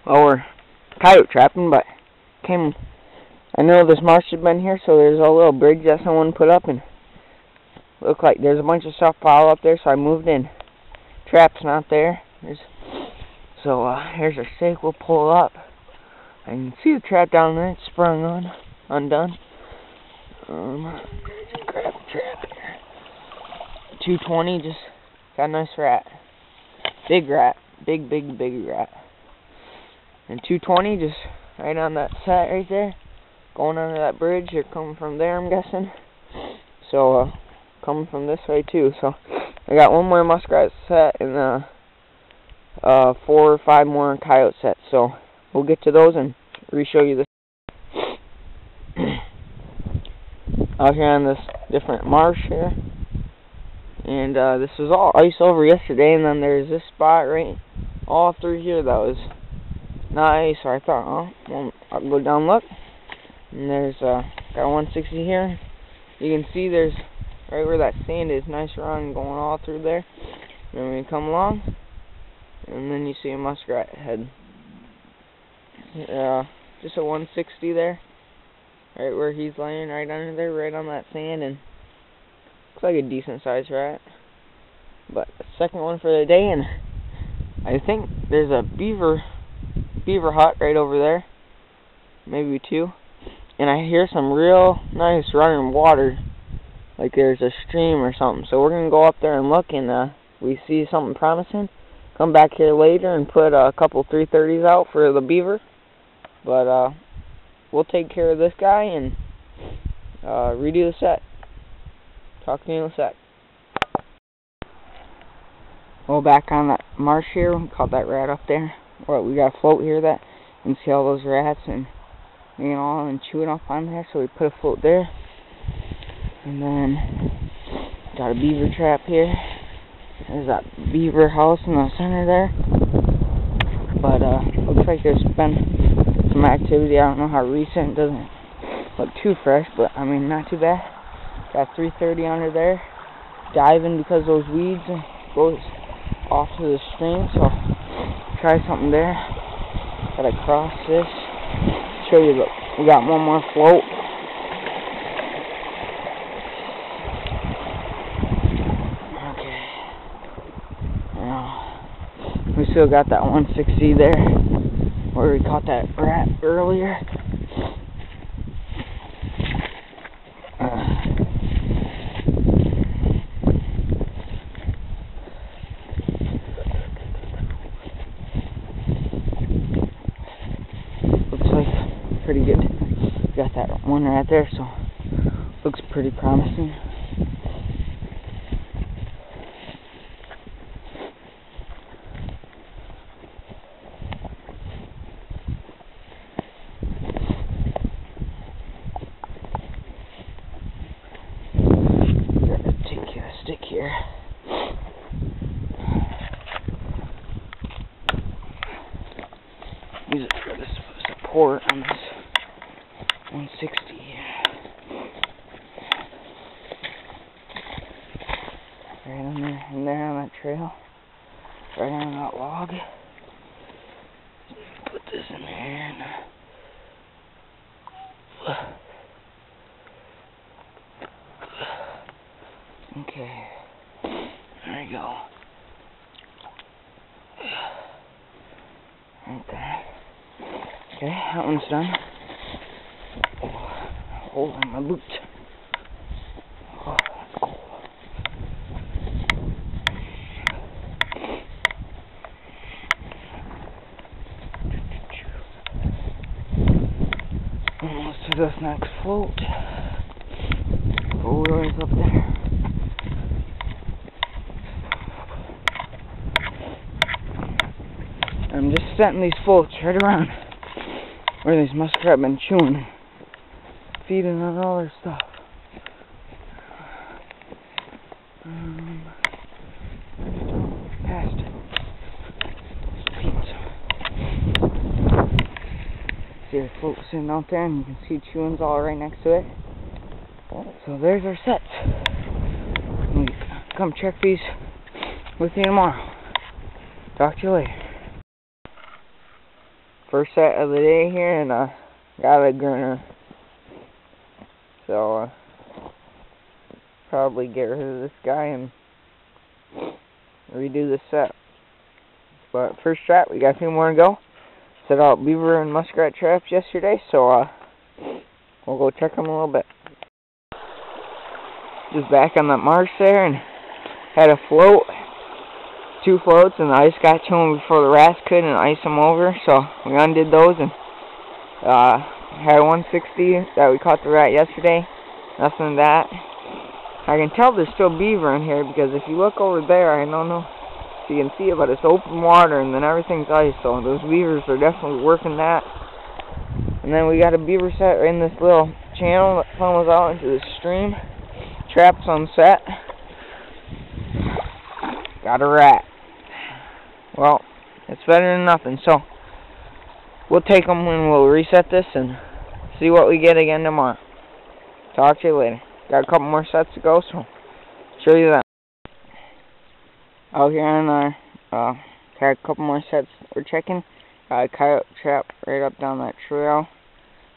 Well, we're coyote trapping, but I know this marsh has been here, so there's a little bridge that someone put up, and look like there's a bunch of stuff piled up there, so I moved in. Trap's not there. Here's our stake. We'll pull it up. I can see the trap down there. It's sprung undone. Grab the trap here. 220, just got a nice rat. Big rat. Big rat. And 220, just right on that set right there. Going under that bridge. You're coming from there, I'm guessing. So, coming from this way too. So, I got one more muskrat set and 4 or 5 more coyote sets. So, we'll get to those and re-show you this. Out here on this different marsh here. And this was all ice over yesterday, and then there's this spot right all through here that was nice. So I thought, oh, well, I'll go down look. And there's got 160 here. You can see there's right where that sand is, nice run going all through there. And then we come along, and then you see a muskrat head. Just a 160 there, right where he's laying, right under there, right on that sand, and looks like a decent sized rat. But the second one for the day, and I think there's a beaver hut right over there, maybe 2, and I hear some real nice running water, like there's a stream or something. So we're gonna go up there and look, and we see something promising, come back here later and put a couple 330s out for the beaver. But we'll take care of this guy and redo the set. Talk to you in a sec. Well, back on that marsh here, we caught that rat up there. Well, we got a float here that you can see all those rats and chewing up on there. So we put a float there, and then got a beaver trap here. There's that beaver house in the center there. But looks like there's been some activity. I don't know how recent. It doesn't look too fresh, but I mean, not too bad. Got 330 under there, diving because those weeds goes off to the stream. So try something there. Gotta cross this. Show you. Look, we got one more float. Okay. Now we still got that 160 there, where we caught that rat earlier. Looks like pretty good. Got that one right there, so looks pretty promising. Stick here. Use it for this support on this 160 here. Right on there on that trail. Right on that log. Put this in there and okay, there you go. Right there. Okay, that one's done. Hold on my boot. Almost to this next float. Go right up there. I'm just setting these floats right around where these muskrat been chewing, feeding on all their stuff. Past see the float sitting out there, and you can see chewings all right next to it. So there's our sets. Come check these with you tomorrow. Talk to you later. first set of the day here, and got a grinner. So probably get rid of this guy and redo the set. But first trap, we got a few more to go. Set out beaver and muskrat traps yesterday, so we'll go check them a little bit. Just back on that marsh there, and had a float, 2 floats, and the ice got to them before the rats could, and ice them over, so we undid those, and had 160 that we caught the rat yesterday. Nothing of that. I can tell there's still beaver in here, because if you look over there, I don't know if you can see it, but it's open water, and then everything's ice, so those beavers are definitely working that. And then we got a beaver set in this little channel that funnels out into the stream. Traps on set. Got a rat. Well, it's better than nothing, so we'll take them when we'll reset this and see what we get again tomorrow. Talk to you later. Got a couple more sets to go, so show you that. Out here on our, got a couple more sets we're checking. Got a coyote trap right up down that trail.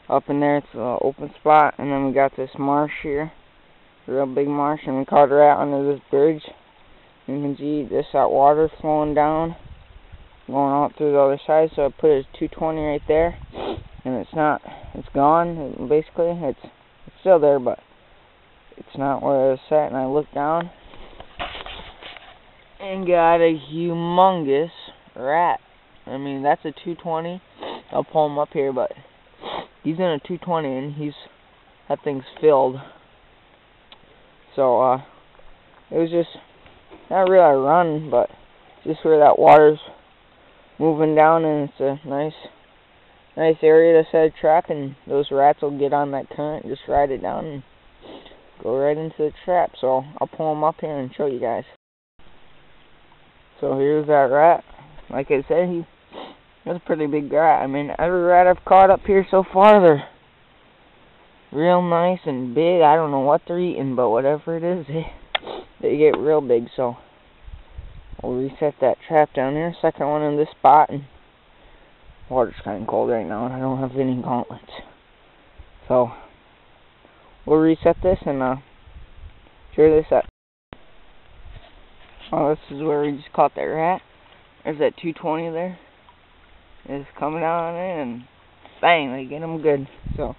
Up in there, it's an open spot, and then we got this marsh here. Real big marsh, and we caught a rat under this bridge. You can see that water flowing down, going out through the other side. So I put it at 220 right there, and it's gone. Basically, it's still there, but it's not where it was set. And I looked down and got a humongous rat. I mean, that's a 220. I'll pull him up here, but he's in a 220, and that thing's filled. So, it was just, not really a run, but just where that water's moving down, and it's a nice area to set a trap, and those rats will get on that current, just ride it down, and go right into the trap. So, I'll pull them up here and show you guys. So, here's that rat. Like I said, he was a pretty big rat. I mean, every rat I've caught up here so far, they're real nice and big. I don't know what they're eating, but whatever it is, they get real big. So we'll reset that trap down there. Second one in this spot, and water's kind of cold right now, and I don't have any gauntlets. So we'll reset this and share this up. Oh, this is where we just caught that rat. There's that 220 there. It's coming down on it, and bang, they get them good. So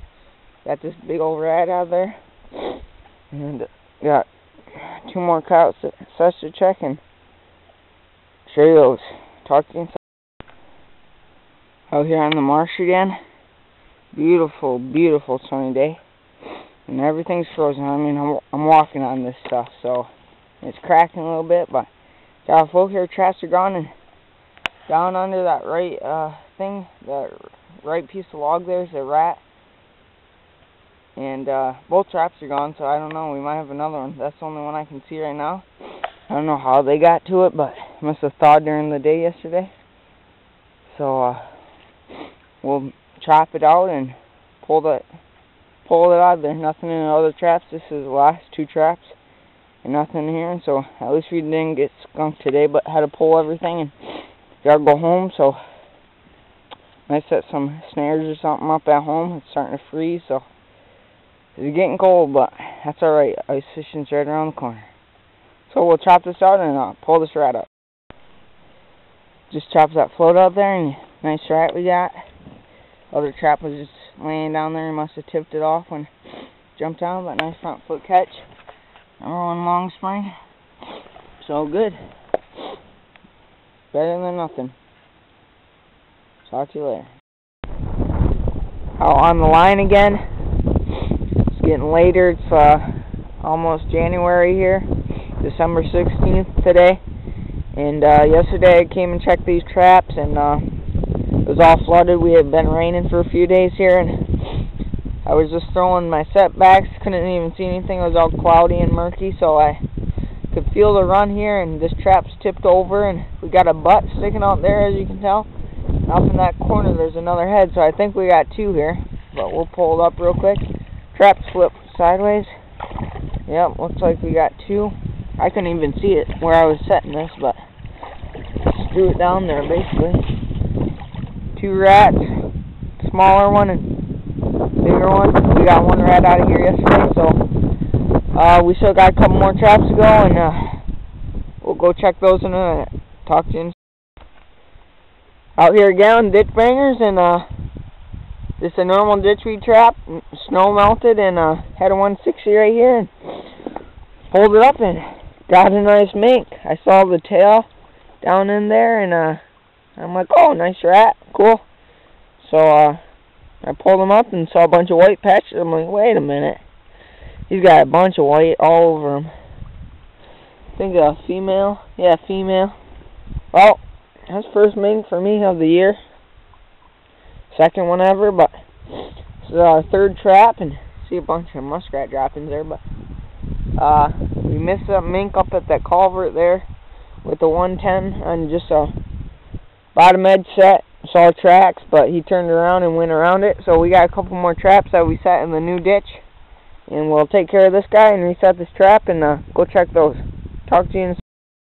got this big old rat out there, and got 2 more coyotes sets to check and show you those. Talk to you inside. Out here on the marsh again. Beautiful, beautiful sunny day, and everything's frozen. I mean, I'm walking on this stuff, so it's cracking a little bit, but got a float here. Traps are gone, and down under that right that right piece of log there's a rat. And both traps are gone, so I don't know. We might have another one. That's the only one I can see right now. I don't know how they got to it, but it must have thawed during the day yesterday. So we'll chop it out and pull it out of there. Nothing in the other traps. This is the last 2 traps, and nothing in here. So at least we didn't get skunked today, but had to pull everything and gotta go home. So I set some snares or something up at home. It's starting to freeze, so it's getting cold, but that's alright. Ice fishing's right around the corner. So we'll chop this out and pull this rat up. Just chops that float out there, and nice rat we got. Other trap was just laying down there. He must have tipped it off when jumped down, but nice front foot catch. Number 1 long spring. So good. Better than nothing. Talk to you later. Out on the line again. Getting later. It's almost January here, December 16th today, and yesterday I came and checked these traps, and it was all flooded. We had been raining for a few days here, and I was just throwing my setbacks, couldn't even see anything. It was all cloudy and murky, so I could feel the run here, and this trap's tipped over, and we got a butt sticking out there, as you can tell. And up in that corner there's another head, so I think we got 2 here, but we'll pull it up real quick. Trap flipped sideways. Yep, looks like we got 2. I couldn't even see it where I was setting this, but threw it down there basically. 2 2 rats, smaller one and bigger one. We got 1 rat out of here yesterday, so we still got a couple more traps to go, and we'll go check those in a minute. Talk to you. Out here again, ditch bangers, and just a normal ditch weed trap. Snow melted, and had a 160 right here, and pulled it up and got a nice mink. I saw the tail down in there, and I'm like, oh, nice rat, cool. So I pulled him up and saw a bunch of white patches. I'm like, wait a minute, he's got a bunch of white all over him. I think a female, yeah, female. Well, that's first mink for me of the year. Second one ever, but this is our 3rd trap, and see a bunch of muskrat droppings there, but we missed that mink up at that culvert there with the 110 on just a bottom edge set. Saw tracks, but he turned around and went around it, so we got a couple more traps that we set in the new ditch, and we'll take care of this guy and reset this trap and go check those. Talk to you in a second.